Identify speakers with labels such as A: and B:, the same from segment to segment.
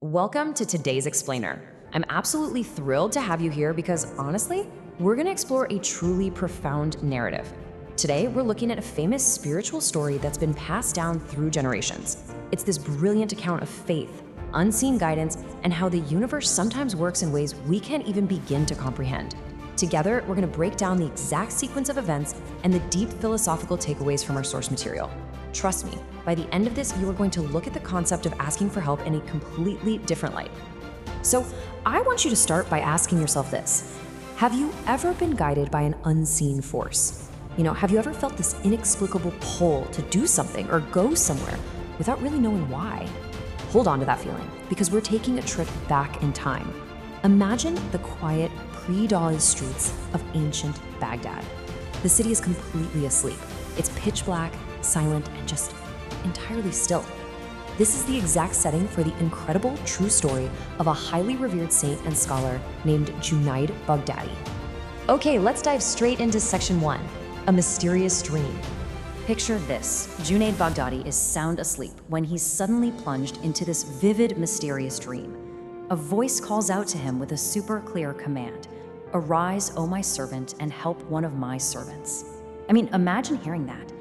A: Welcome to today's explainer. I'm absolutely thrilled to have you here because honestly, we're going to explore a truly profound narrative. Today, we're looking at a famous spiritual story that's been passed down through generations. It's this brilliant account of faith, unseen guidance, and how the universe sometimes works in ways we can't even begin to comprehend. Together, we're going to break down the exact sequence of events and the deep philosophical takeaways from our source material. Trust me, by the end of this, you are going to look at the concept of asking for help in a completely different light. So, I want you to start by asking yourself this. Have you ever been guided by an unseen force? Have you ever felt this inexplicable pull to do something or go somewhere without really knowing why? Hold on to that feeling, because we're taking a trip back in time. Imagine the quiet, pre-dawn streets of ancient Baghdad. The city is completely asleep. It's pitch black, silent, and just entirely still. This is the exact setting for the incredible true story of a highly revered saint and scholar named Junaid Baghdadi. Okay, let's dive straight into section 1, a mysterious dream. Picture this: Junaid Baghdadi is sound asleep when he's suddenly plunged into this vivid, mysterious dream. A voice calls out to him with a super clear command: "Arise, O my servant, and help one of my servants." Imagine hearing that.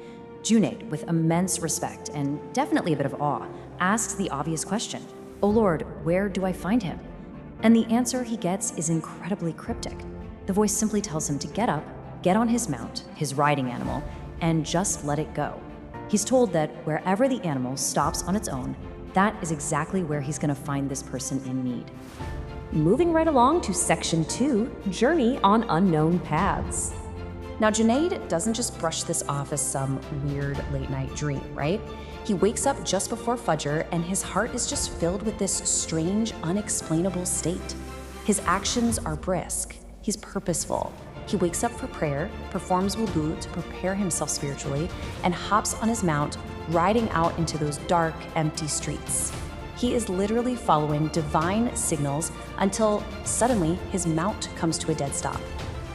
A: Junaid, with immense respect and definitely a bit of awe, asks the obvious question: "O Lord, where do I find him?" And the answer he gets is incredibly cryptic. The voice simply tells him to get up, get on his mount, his riding animal, and just let it go. He's told that wherever the animal stops on its own, that is exactly where he's going to find this person in need. Moving right along to section 2, Journey on Unknown Paths. Now, Junaid doesn't just brush this off as some weird late-night dream, right? He wakes up just before Fajr, and his heart is just filled with this strange, unexplainable state. His actions are brisk. He's purposeful. He wakes up for prayer, performs wudu to prepare himself spiritually, and hops on his mount, riding out into those dark, empty streets. He is literally following divine signals until suddenly his mount comes to a dead stop,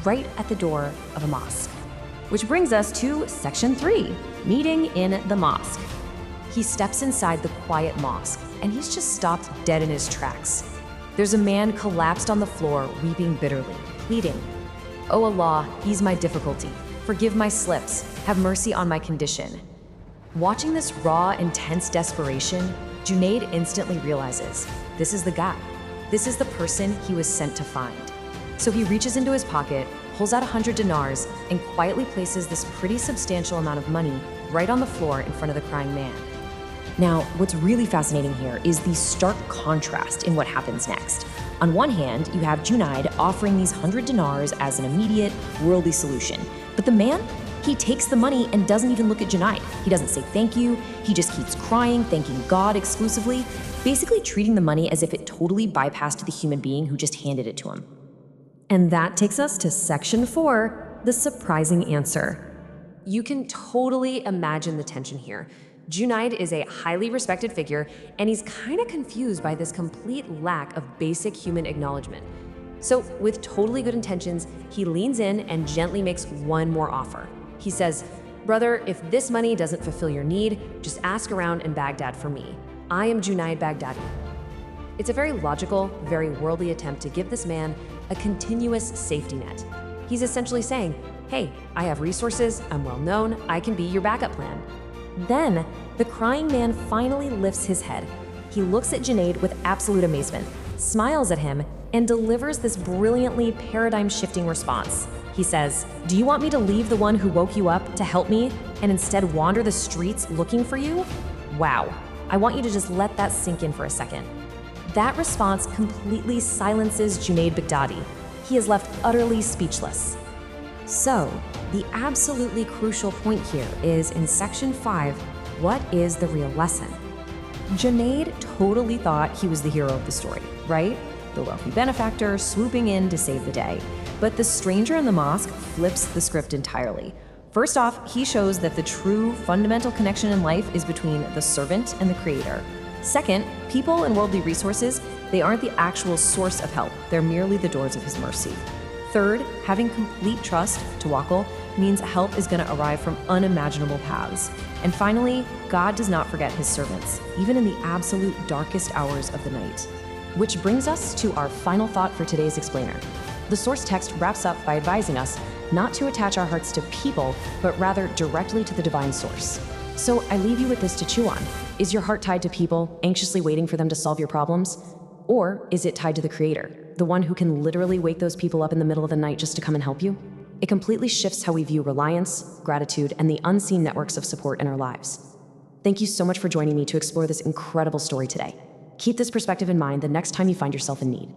A: right at the door of a mosque. Which brings us to section 3, meeting in the mosque. He steps inside the quiet mosque, and he's just stopped dead in his tracks. There's a man collapsed on the floor, weeping bitterly, pleading, "O Allah, ease my difficulty. Forgive my slips. Have mercy on my condition." Watching this raw, intense desperation, Junaid instantly realizes this is the guy. This is the person he was sent to find. So he reaches into his pocket, pulls out 100 dinars, and quietly places this pretty substantial amount of money right on the floor in front of the crying man. Now, what's really fascinating here is the stark contrast in what happens next. On one hand, you have Junaid offering these 100 dinars as an immediate, worldly solution. But the man, he takes the money and doesn't even look at Junaid. He doesn't say thank you. He just keeps crying, thanking God exclusively, basically treating the money as if it totally bypassed the human being who just handed it to him. And that takes us to section 4, the surprising answer. You can totally imagine the tension here. Junaid is a highly respected figure, and he's kind of confused by this complete lack of basic human acknowledgement. So, with totally good intentions, he leans in and gently makes one more offer. He says, "Brother, if this money doesn't fulfill your need, just ask around in Baghdad for me. I am Junaid Baghdadi." It's a very logical, very worldly attempt to give this man a continuous safety net. He's essentially saying, "Hey, I have resources, I'm well known, I can be your backup plan." Then, the crying man finally lifts his head. He looks at Junaid with absolute amazement, smiles at him, and delivers this brilliantly paradigm-shifting response. He says, "Do you want me to leave the one who woke you up to help me and instead wander the streets looking for you?" Wow, I want you to just let that sink in for a second. That response completely silences Junaid Baghdadi. He is left utterly speechless. So, the absolutely crucial point here is in section 5, what is the real lesson? Junaid totally thought he was the hero of the story, right? The wealthy benefactor swooping in to save the day. But the stranger in the mosque flips the script entirely. First off, he shows that the true fundamental connection in life is between the servant and the creator. Second, people and worldly resources, they aren't the actual source of help, they're merely the doors of his mercy. Third, having complete trust, tawakkul, means help is going to arrive from unimaginable paths. And finally, God does not forget his servants, even in the absolute darkest hours of the night. Which brings us to our final thought for today's explainer. The source text wraps up by advising us not to attach our hearts to people, but rather directly to the divine source. So I leave you with this to chew on. Is your heart tied to people, anxiously waiting for them to solve your problems? Or is it tied to the Creator, the one who can literally wake those people up in the middle of the night just to come and help you? It completely shifts how we view reliance, gratitude, and the unseen networks of support in our lives. Thank you so much for joining me to explore this incredible story today. Keep this perspective in mind the next time you find yourself in need.